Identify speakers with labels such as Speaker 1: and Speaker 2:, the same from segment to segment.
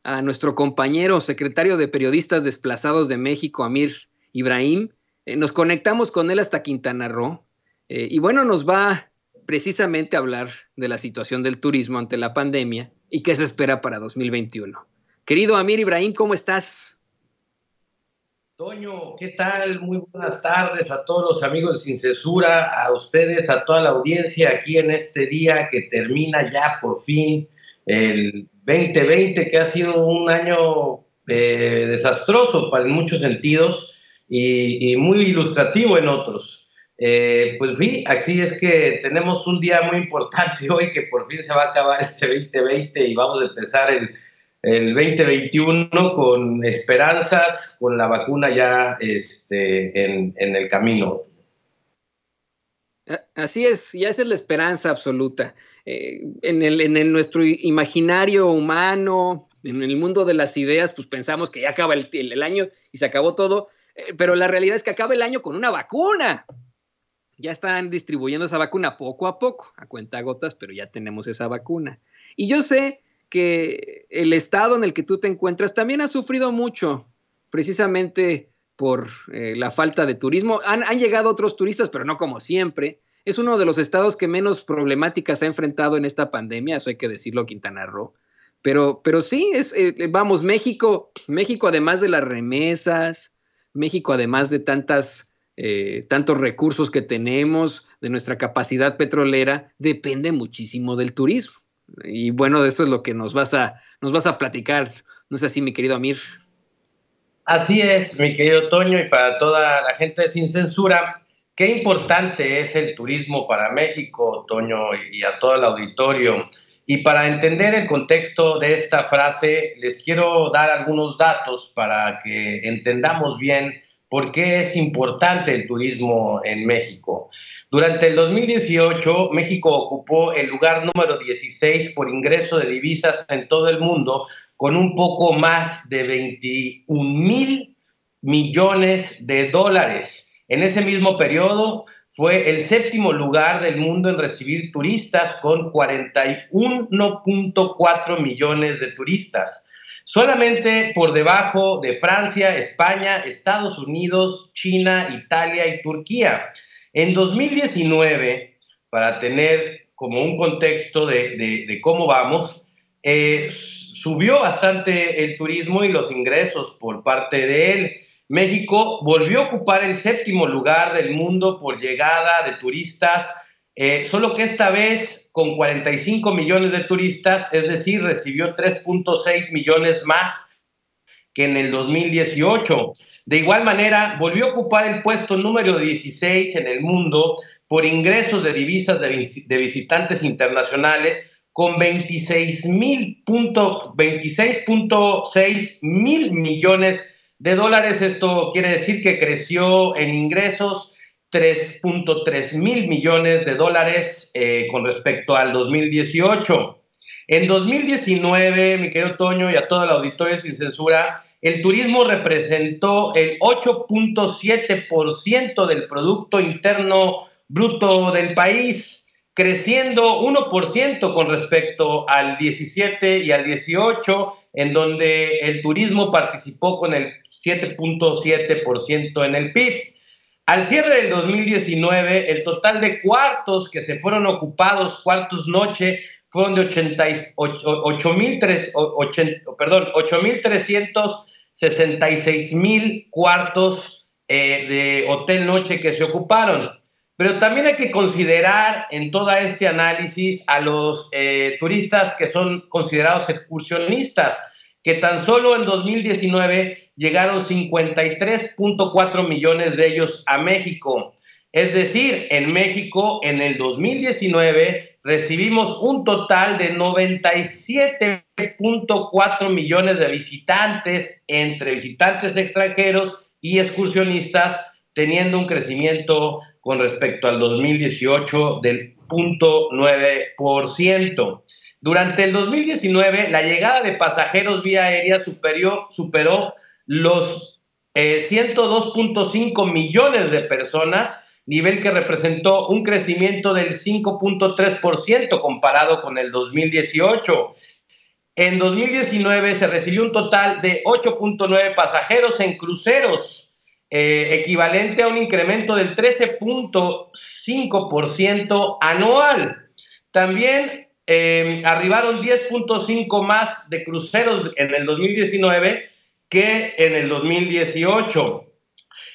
Speaker 1: a nuestro compañero secretario de Periodistas Desplazados de México, Amir Ibrahim. Nos conectamos con él hasta Quintana Roo y bueno, nos va precisamente a hablar de la situación del turismo ante la pandemia y qué se espera para 2021. Querido Amir Ibrahim, ¿cómo estás?
Speaker 2: Toño, ¿qué tal? Muy buenas tardes a todos los amigos de Sin Censura, a ustedes, a toda la audiencia aquí en este día que termina ya por fin el 2020, que ha sido un año desastroso en muchos sentidos y muy ilustrativo en otros. Pues sí, así es que tenemos un día muy importante hoy, que por fin se va a acabar este 2020 y vamos a empezar el 2021 con esperanzas, con la vacuna ya en el camino.
Speaker 1: Así es, ya esa es la esperanza absoluta. En nuestro imaginario humano, en el mundo de las ideas, pues pensamos que ya acaba el año y se acabó todo, pero la realidad es que acaba el año con una vacuna. Ya están distribuyendo esa vacuna poco a poco, a cuentagotas, pero ya tenemos esa vacuna. Y yo sé que el estado en el que tú te encuentras también ha sufrido mucho, precisamente por la falta de turismo. Han llegado otros turistas, pero no como siempre. Es uno de los estados que menos problemáticas ha enfrentado en esta pandemia, eso hay que decirlo, Quintana Roo. Pero sí, vamos, México, además de las remesas, México además de tantos recursos que tenemos, de nuestra capacidad petrolera, depende muchísimo del turismo. Y bueno, de eso es lo que nos vas a platicar. ¿No es así, mi querido Amir?
Speaker 2: Así es, mi querido Toño, y para toda la gente de Sin Censura, qué importante es el turismo para México, Toño, y a todo el auditorio. Y para entender el contexto de esta frase, les quiero dar algunos datos para que entendamos bien por qué es importante el turismo en México. Durante el 2018, México ocupó el lugar número 16 por ingreso de divisas en todo el mundo, con un poco más de 21,000 millones de dólares. En ese mismo periodo fue el séptimo lugar del mundo en recibir turistas, con 41,4 millones de turistas. Solamente por debajo de Francia, España, Estados Unidos, China, Italia y Turquía. En 2019, para tener como un contexto de cómo vamos, subió bastante el turismo y los ingresos por parte de él. México volvió a ocupar el séptimo lugar del mundo por llegada de turistas, solo que esta vez con 45 millones de turistas, es decir, recibió 3,6 millones más que en el 2018. De igual manera, volvió a ocupar el puesto número 16 en el mundo por ingresos de divisas de visitantes internacionales, con 26,6 mil millones de dólares. Esto quiere decir que creció en ingresos 3,3 mil millones de dólares con respecto al 2018. En 2019, mi querido Toño, y a todo el auditorio Sin Censura, el turismo representó el 8,7% del Producto Interno Bruto del país, creciendo 1% con respecto al 17 y al 18, en donde el turismo participó con el 7,7% en el PIB. Al cierre del 2019, el total de cuartos que se fueron ocupados, cuartos noche, fueron de 8,366,000 cuartos de hotel noche que se ocuparon. Pero también hay que considerar en todo este análisis a los turistas que son considerados excursionistas, que tan solo en 2019 llegaron 53,4 millones de ellos a México. Es decir, en México en el 2019 recibimos un total de 97,4 millones de visitantes, entre visitantes extranjeros y excursionistas, teniendo un crecimiento con respecto al 2018 del 0,9%. Durante el 2019, la llegada de pasajeros vía aérea superó los 102,5 millones de personas, nivel que representó un crecimiento del 5,3% comparado con el 2018. En 2019 se recibió un total de 8.9 pasajeros en cruceros, equivalente a un incremento del 13.5% anual. También arribaron 10.5 más de cruceros en el 2019 que en el 2018.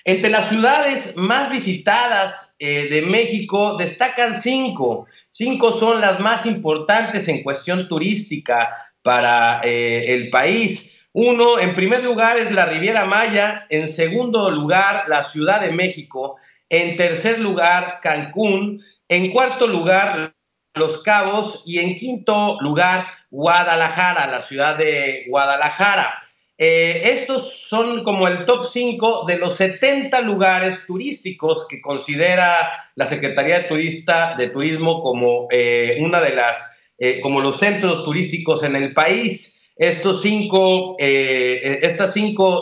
Speaker 2: Entre las ciudades más visitadas de México destacan cinco. Cinco son las más importantes en cuestión turística para el país. Uno, en primer lugar, es la Riviera Maya. En segundo lugar, la Ciudad de México. En tercer lugar, Cancún. En cuarto lugar, Los Cabos. Y en quinto lugar, Guadalajara, la ciudad de Guadalajara. Estos son como el top 5 de los 70 lugares turísticos que considera la Secretaría de Turismo como una de las, como los centros turísticos en el país. Estas cinco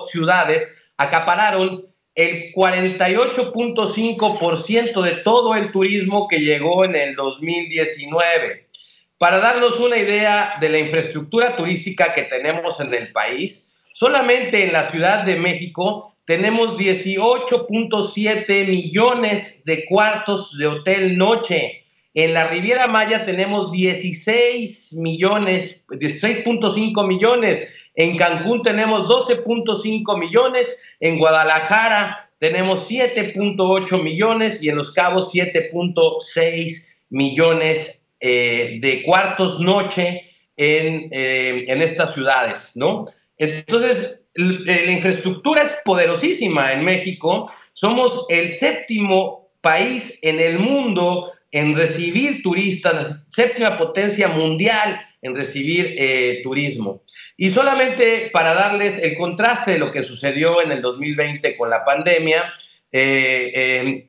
Speaker 2: ciudades acapararon el 48.5% de todo el turismo que llegó en el 2019. Para darnos una idea de la infraestructura turística que tenemos en el país, solamente en la Ciudad de México tenemos 18.7 millones de cuartos de hotel noche. En la Riviera Maya tenemos 16.5 millones. En Cancún tenemos 12.5 millones. En Guadalajara tenemos 7.8 millones y en Los Cabos 7.6 millones de cuartos noche en estas ciudades, ¿no? Entonces, la infraestructura es poderosísima en México. Somos el séptimo país en el mundo en recibir turistas, la séptima potencia mundial en recibir turismo. Y solamente para darles el contraste de lo que sucedió en el 2020 con la pandemia,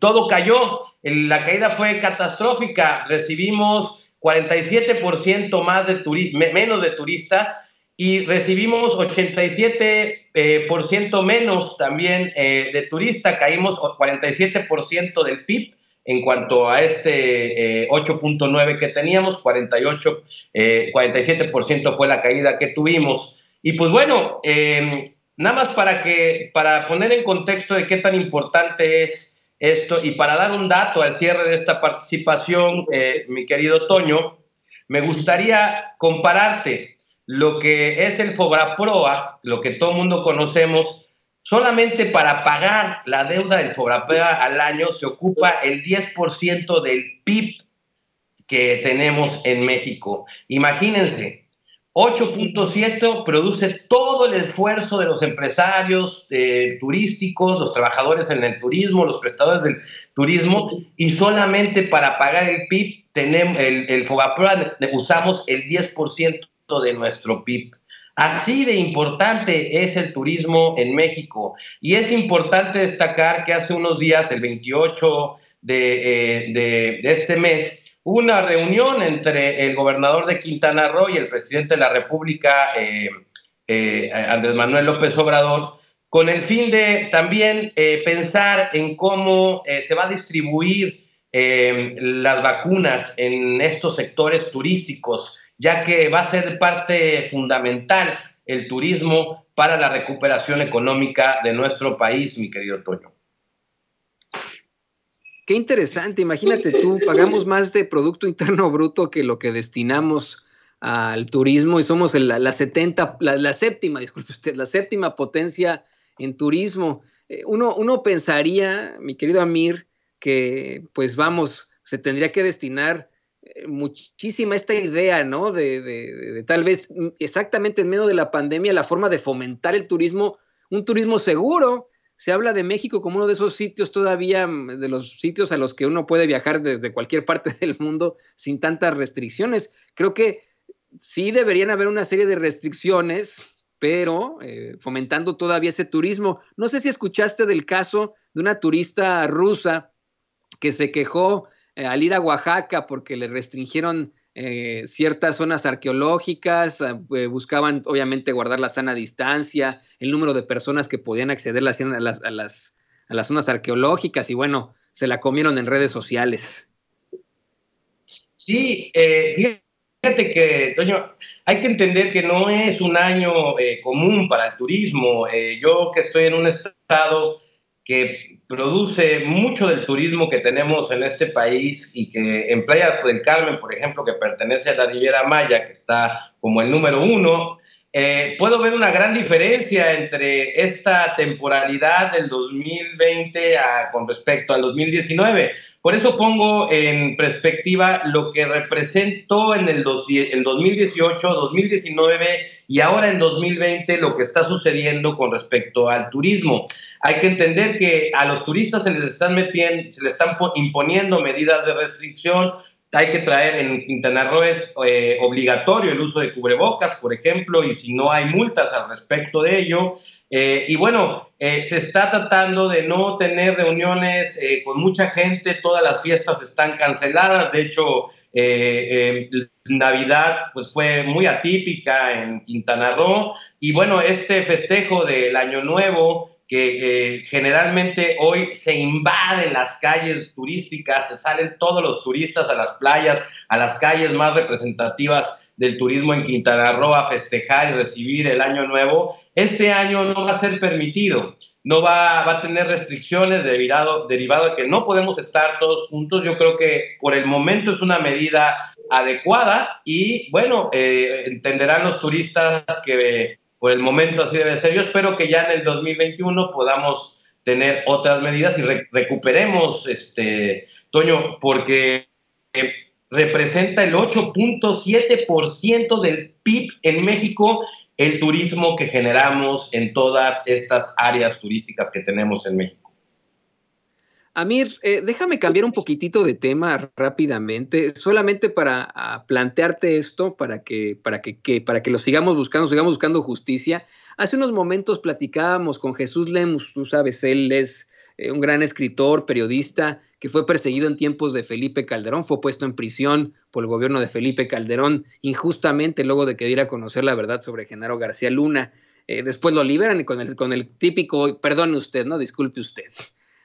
Speaker 2: todo cayó. La caída fue catastrófica. Recibimos 47% menos de turistas, y recibimos 87% menos también de turistas. Caímos 47% del PIB en cuanto a este 8.9 que teníamos, 47% fue la caída que tuvimos. Y pues bueno, nada más para poner en contexto de qué tan importante es esto y para dar un dato al cierre de esta participación, mi querido Toño, me gustaría compararte lo que es el Fobaproa, lo que todo el mundo conocemos. Solamente para pagar la deuda del Fobaproa al año se ocupa el 10% del PIB que tenemos en México. Imagínense, 8.7 produce todo el esfuerzo de los empresarios turísticos, los trabajadores en el turismo, los prestadores del turismo, y solamente para pagar el PIB, el Fobaproa usamos el 10% de nuestro PIB. Así de importante es el turismo en México. Y es importante destacar que hace unos días, el 28 de este mes, hubo una reunión entre el gobernador de Quintana Roo y el presidente de la República, Andrés Manuel López Obrador, con el fin de también pensar en cómo se va a distribuir las vacunas en estos sectores turísticos, ya que va a ser parte fundamental el turismo para la recuperación económica de nuestro país, mi querido Toño.
Speaker 1: Qué interesante, imagínate tú, pagamos más de Producto Interno Bruto que lo que destinamos al turismo y somos la séptima potencia en turismo. Uno pensaría, mi querido Amir, que pues vamos, se tendría que destinar muchísima esta idea, ¿no? De tal vez exactamente en medio de la pandemia la forma de fomentar el turismo, un turismo seguro. Se habla de México como uno de esos sitios todavía, de los sitios a los que uno puede viajar desde cualquier parte del mundo sin tantas restricciones. Creo que sí deberían haber una serie de restricciones, pero fomentando todavía ese turismo. No sé si escuchaste del caso de una turista rusa que se quejó al ir a Oaxaca porque le restringieron ciertas zonas arqueológicas, buscaban obviamente guardar la sana distancia, el número de personas que podían acceder a las zonas arqueológicas y bueno, se la comieron en redes sociales.
Speaker 2: Sí, fíjate fíjate que, Toño, hay que entender que no es un año común para el turismo. Yo que estoy en un estado que produce mucho del turismo que tenemos en este país y que en Playa del Carmen, por ejemplo, que pertenece a la Riviera Maya, que está como el número uno, puedo ver una gran diferencia entre esta temporalidad del 2020 con respecto al 2019. Por eso pongo en perspectiva lo que representó en 2018, 2019 y ahora en 2020 lo que está sucediendo con respecto al turismo. Hay que entender que a los turistas se les están imponiendo medidas de restricción. Hay que traer, en Quintana Roo es obligatorio el uso de cubrebocas, por ejemplo, y si no hay multas al respecto de ello. Y bueno, se está tratando de no tener reuniones con mucha gente, todas las fiestas están canceladas. De hecho, Navidad pues fue muy atípica en Quintana Roo, y bueno, este festejo del Año Nuevo, que generalmente hoy se invaden las calles turísticas, se salen todos los turistas a las playas, a las calles más representativas del turismo en Quintana Roo a festejar y recibir el Año Nuevo. Este año no va a ser permitido, no va a tener restricciones derivado de que no podemos estar todos juntos. Yo creo que por el momento es una medida adecuada y bueno, entenderán los turistas que por el momento así debe ser. Yo espero que ya en el 2021 podamos tener otras medidas y recuperemos, Toño, porque representa el 8.7% del PIB en México, el turismo que generamos en todas estas áreas turísticas que tenemos en México.
Speaker 1: Amir, déjame cambiar un poquitito de tema rápidamente, solamente para plantearte esto, para que lo sigamos buscando justicia. Hace unos momentos platicábamos con Jesús Lemus, tú sabes, él es un gran escritor, periodista, que fue perseguido en tiempos de Felipe Calderón, fue puesto en prisión por el gobierno de Felipe Calderón, injustamente luego de que diera a conocer la verdad sobre Genaro García Luna. Después lo liberan y con el típico, perdone usted, no, disculpe usted.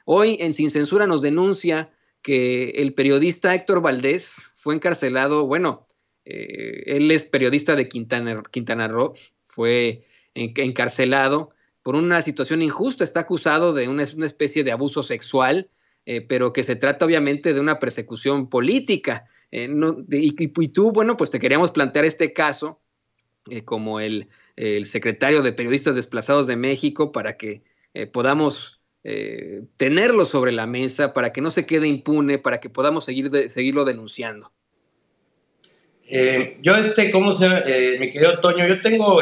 Speaker 1: Hoy en Sin Censura nos denuncia que el periodista Héctor Valdés fue encarcelado. Bueno, él es periodista de Quintana Roo, fue encarcelado por una situación injusta, está acusado de una especie de abuso sexual, pero que se trata obviamente de una persecución política. Y tú, bueno, pues te queríamos plantear este caso como el secretario de Periodistas Desplazados de México para que podamos tenerlo sobre la mesa, para que no se quede impune, para que podamos seguirlo denunciando.
Speaker 2: Mi querido Toño, yo tengo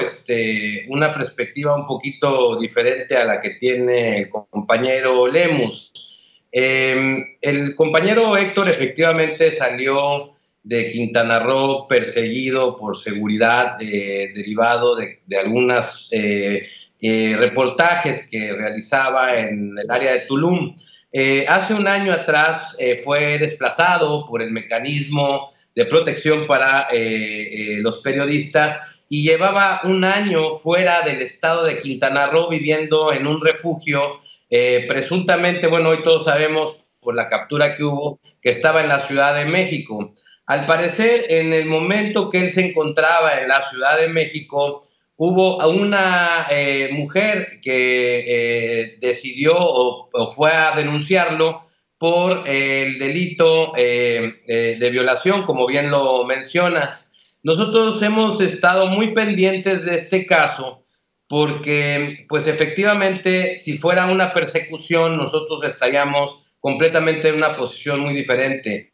Speaker 2: una perspectiva un poquito diferente a la que tiene el compañero Lemus. El compañero Héctor efectivamente salió de Quintana Roo perseguido por seguridad derivado de algunas reportajes que realizaba en el área de Tulum. Hace un año atrás fue desplazado por el mecanismo de protección para los periodistas y llevaba un año fuera del estado de Quintana Roo viviendo en un refugio, presuntamente, bueno, hoy todos sabemos por la captura que hubo, que estaba en la Ciudad de México. Al parecer, en el momento que él se encontraba en la Ciudad de México, hubo una mujer que decidió o fue a denunciarlo por el delito de violación, como bien lo mencionas. Nosotros hemos estado muy pendientes de este caso porque, pues efectivamente, si fuera una persecución, nosotros estaríamos completamente en una posición muy diferente.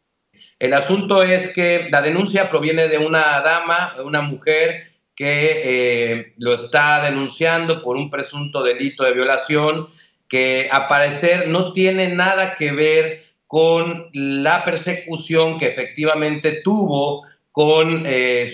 Speaker 2: El asunto es que la denuncia proviene de una dama, de una mujer que lo está denunciando por un presunto delito de violación que al parecer no tiene nada que ver con la persecución que efectivamente tuvo con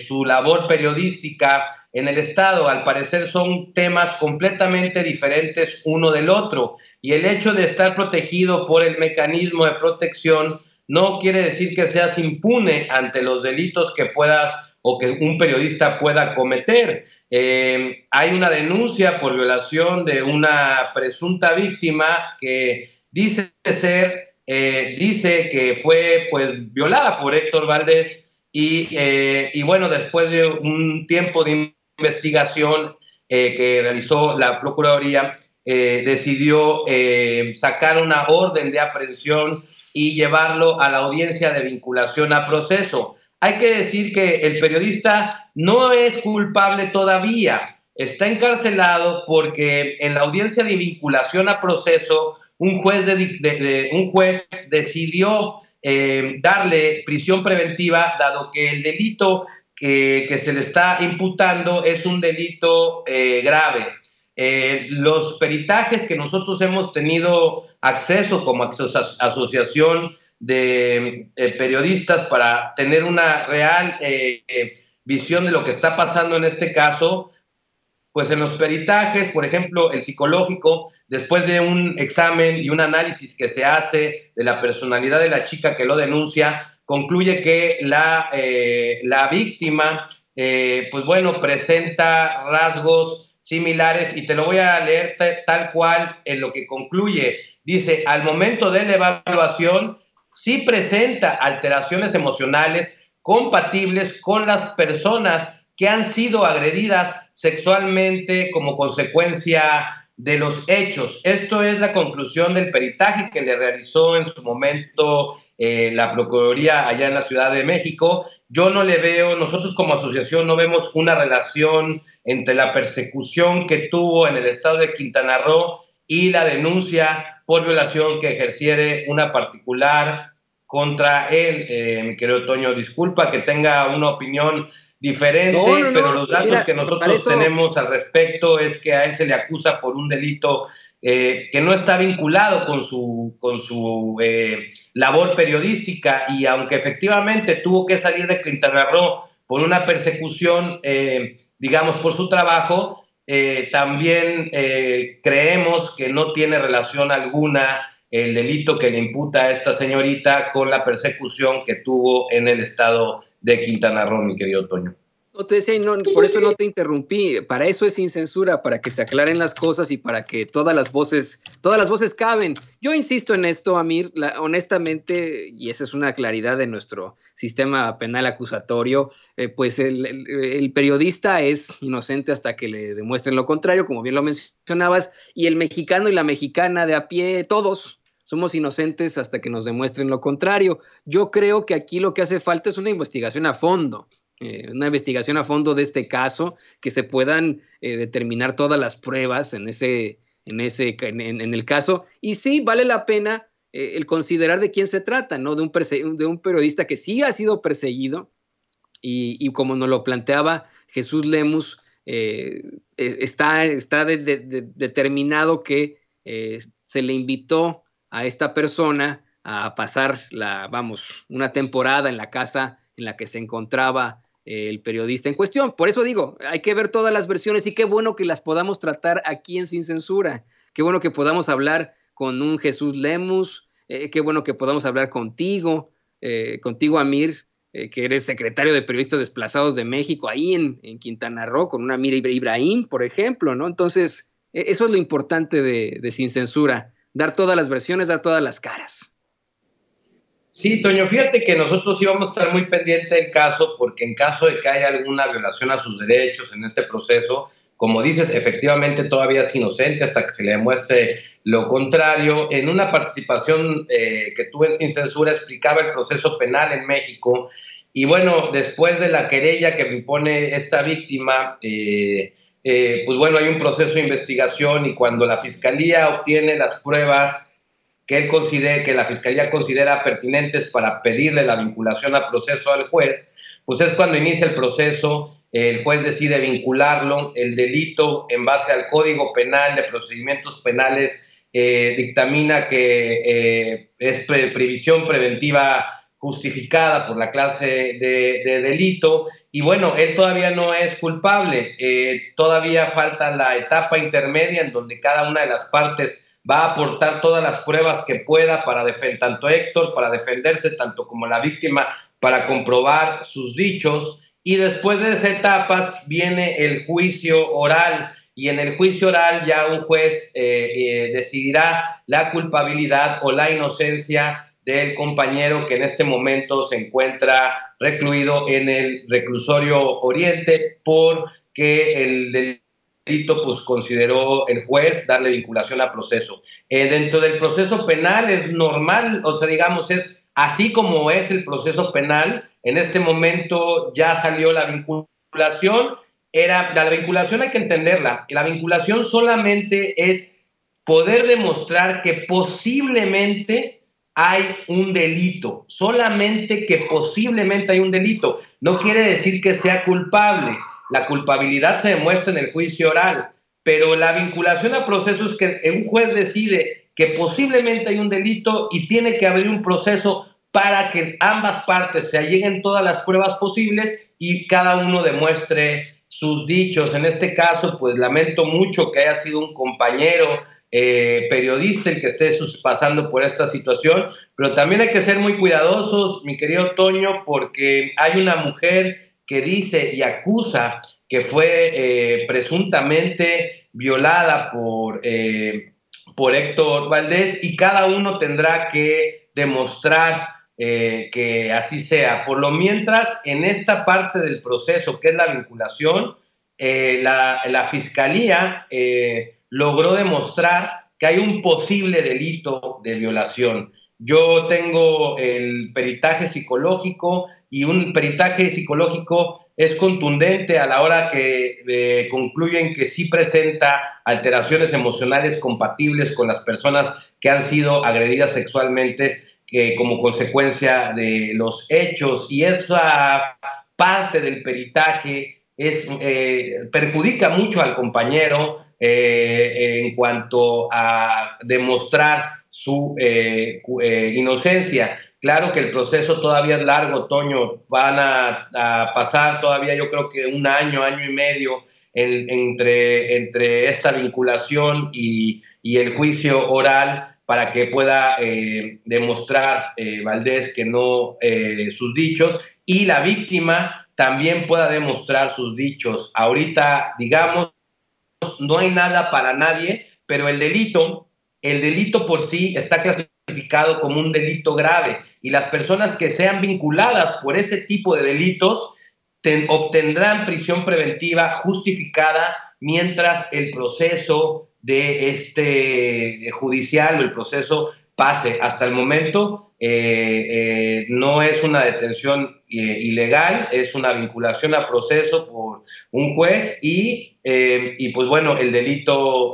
Speaker 2: su labor periodística en el Estado. Al parecer son temas completamente diferentes uno del otro, y el hecho de estar protegido por el mecanismo de protección no quiere decir que seas impune ante los delitos que puedas o que un periodista pueda cometer. Hay una denuncia por violación de una presunta víctima que dice que fue pues violada por Héctor Valdés, y bueno, después de un tiempo de investigación que realizó la Procuraduría, decidió sacar una orden de aprehensión y llevarlo a la audiencia de vinculación a proceso. Hay que decir que el periodista no es culpable todavía, está encarcelado porque en la audiencia de vinculación a proceso un juez decidió darle prisión preventiva, dado que el delito que se le está imputando es un delito grave. Los peritajes que nosotros hemos tenido acceso como asociación de periodistas para tener una real visión de lo que está pasando en este caso, pues en los peritajes, por ejemplo, el psicológico, después de un examen y un análisis que se hace de la personalidad de la chica que lo denuncia, concluye que la víctima, pues bueno, presenta rasgos similares, y te lo voy a leer tal cual en lo que concluye. Dice: al momento de la evaluación, sí presenta alteraciones emocionales compatibles con las personas que han sido agredidas sexualmente como consecuencia de los hechos. Esto es la conclusión del peritaje que le realizó en su momento la Procuraduría allá en la Ciudad de México. Yo no le veo, nosotros como asociación no vemos una relación entre la persecución que tuvo en el estado de Quintana Roo y la denuncia por violación que ejerciere una particular contra él. Mi querido Toño, disculpa que tenga una opinión diferente, pero los datos que nosotros tenemos al respecto es que a él se le acusa por un delito que no está vinculado con su labor periodística, y aunque efectivamente tuvo que salir de Quintana Roo por una persecución, digamos, por su trabajo, también creemos que no tiene relación alguna el delito que le imputa a esta señorita con la persecución que tuvo en el estado de Quintana Roo, mi querido Toño.
Speaker 1: No te decía, no, por eso no te interrumpí. Para eso es Sin Censura, para que se aclaren las cosas y para que todas las voces caben. Yo insisto en esto, Amir, honestamente, y esa es una claridad de nuestro sistema penal acusatorio, pues el periodista es inocente hasta que le demuestren lo contrario, como bien lo mencionabas, y el mexicano y la mexicana de a pie, todos somos inocentes hasta que nos demuestren lo contrario. Yo creo que aquí lo que hace falta es una investigación a fondo. De este caso, que se puedan determinar todas las pruebas en el caso, y sí vale la pena el considerar de quién se trata, ¿no? De un periodista que sí ha sido perseguido, y como nos lo planteaba Jesús Lemus, está determinado que se le invitó a esta persona a pasar una temporada en la casa en la que se encontraba el periodista en cuestión. Por eso digo, hay que ver todas las versiones, y qué bueno que las podamos tratar aquí en Sin Censura. Qué bueno que podamos hablar con un Jesús Lemus, qué bueno que podamos hablar contigo, Amir, que eres secretario de Periodistas Desplazados de México, ahí en Quintana Roo, con una Amir Ibrahim, por ejemplo, ¿no? Entonces, eso es lo importante de Sin Censura, dar todas las versiones, dar todas las caras.
Speaker 2: Sí, Toño, fíjate que nosotros íbamos a estar muy pendientes del caso, porque en caso de que haya alguna violación a sus derechos en este proceso, como dices, efectivamente todavía es inocente hasta que se le demuestre lo contrario. En una participación que tuve en Sin Censura explicaba el proceso penal en México, y bueno, después de la querella que me impone esta víctima, pues bueno, hay un proceso de investigación, y cuando la fiscalía obtiene las pruebas que la fiscalía considera pertinentes para pedirle la vinculación a proceso al juez, pues es cuando inicia el proceso. El juez decide vincularlo. El delito, en base al Código Penal de Procedimientos Penales, dictamina que es previsión preventiva justificada por la clase de delito, y bueno, él todavía no es culpable. Todavía falta la etapa intermedia en donde cada una de las partes va a aportar todas las pruebas que pueda para tanto Héctor, para defenderse, tanto como la víctima, para comprobar sus dichos. Y después de esas etapas viene el juicio oral, y en el juicio oral ya un juez decidirá la culpabilidad o la inocencia del compañero que en este momento se encuentra recluido en el reclusorio Oriente porque el delito pues consideró el juez darle vinculación a proceso. Dentro del proceso penal es normal, o sea, digamos, es así como es el proceso penal. En este momento ya salió la vinculación. La vinculación hay que entenderla. La vinculación solamente es poder demostrar que posiblemente hay un delito, solamente que posiblemente hay un delito. No quiere decir que sea culpable. La culpabilidad se demuestra en el juicio oral, pero la vinculación a proceso es que un juez decide que posiblemente hay un delito y tiene que abrir un proceso para que ambas partes se alleguen todas las pruebas posibles y cada uno demuestre sus dichos. En este caso, pues lamento mucho que haya sido un compañero periodista el que esté pasando por esta situación, pero también hay que ser muy cuidadosos, mi querido Toño, porque hay una mujer que dice y acusa que fue presuntamente violada por Héctor Valdés, y cada uno tendrá que demostrar que así sea. Por lo mientras, en esta parte del proceso, que es la vinculación, la Fiscalía logró demostrar que hay un posible delito de violación. Yo tengo el peritaje psicológico, y un peritaje psicológico es contundente a la hora que concluyen que sí presenta alteraciones emocionales compatibles con las personas que han sido agredidas sexualmente como consecuencia de los hechos, y esa parte del peritaje perjudica mucho al compañero en cuanto a demostrar su inocencia. Claro que el proceso todavía es largo, Toño, van a pasar todavía, yo creo que un año, año y medio entre esta vinculación y el juicio oral, para que pueda demostrar Valdés que no sus dichos, y la víctima también pueda demostrar sus dichos. Ahorita, digamos, no hay nada para nadie, pero el delito por sí está clasificado como un delito grave, y las personas que sean vinculadas por ese tipo de delitos obtendrán prisión preventiva justificada mientras el proceso de judicial o el proceso pase. Hasta el momento no es una detención ilegal, es una vinculación a proceso por un juez, y pues bueno, el delito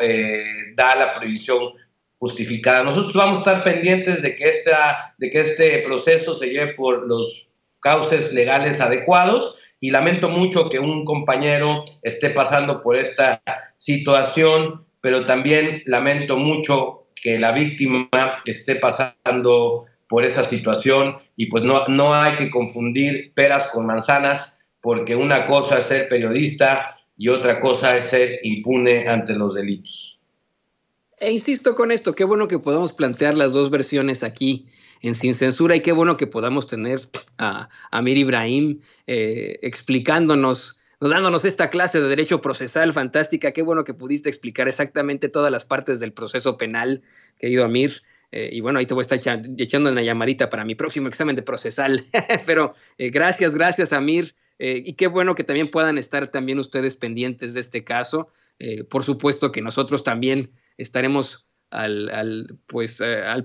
Speaker 2: da la prohibición justificada. Nosotros vamos a estar pendientes de que este proceso se lleve por los cauces legales adecuados, y lamento mucho que un compañero esté pasando por esta situación, pero también lamento mucho que la víctima esté pasando por esa situación, y pues no hay que confundir peras con manzanas, porque una cosa es ser periodista y otra cosa es ser impune ante los delitos.
Speaker 1: E insisto con esto, qué bueno que podamos plantear las dos versiones aquí en Sin Censura, y qué bueno que podamos tener a Amir Ibrahim explicándonos, dándonos esta clase de derecho procesal fantástica. Qué bueno que pudiste explicar exactamente todas las partes del proceso penal, querido Amir. Y bueno, ahí te voy a estar echando una llamadita para mi próximo examen de procesal. Pero gracias Amir. Y qué bueno que también puedan estar también ustedes pendientes de este caso. Por supuesto que nosotros también estaremos al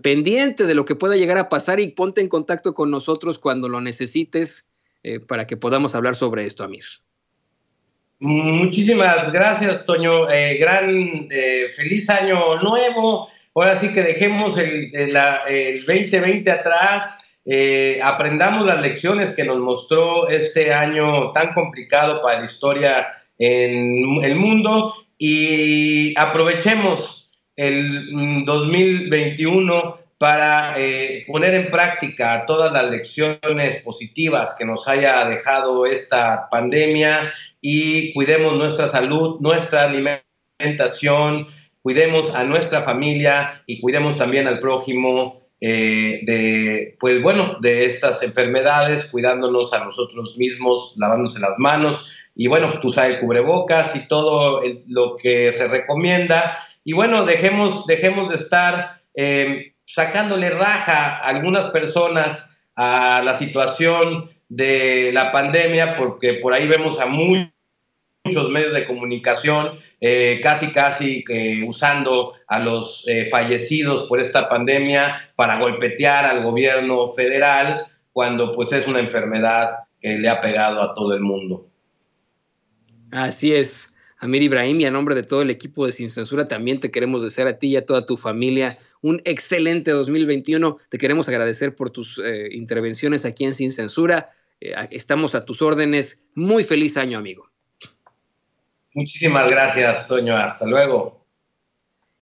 Speaker 1: pendiente de lo que pueda llegar a pasar, y ponte en contacto con nosotros cuando lo necesites para que podamos hablar sobre esto, Amir.
Speaker 2: Muchísimas gracias, Toño. Feliz año nuevo. Ahora sí que dejemos el 2020 atrás, aprendamos las lecciones que nos mostró este año tan complicado para la historia en el mundo, y aprovechemos el 2021 para poner en práctica todas las lecciones positivas que nos haya dejado esta pandemia, y cuidemos nuestra salud, nuestra alimentación, cuidemos a nuestra familia y cuidemos también al prójimo de estas enfermedades, cuidándonos a nosotros mismos, lavándose las manos, y bueno, usar el cubrebocas y todo lo que se recomienda. Y bueno, dejemos de estar sacándole raja a algunas personas a la situación de la pandemia, porque por ahí vemos a muchos medios de comunicación casi usando a los fallecidos por esta pandemia para golpetear al gobierno federal, cuando pues es una enfermedad que le ha pegado a todo el mundo.
Speaker 1: Así es, Amir Ibrahim, y a nombre de todo el equipo de Sin Censura también te queremos desear a ti y a toda tu familia un excelente 2021. Te queremos agradecer por tus intervenciones aquí en Sin Censura. Estamos a tus órdenes. Muy feliz año, amigo.
Speaker 2: Muchísimas gracias, Toño. Hasta luego.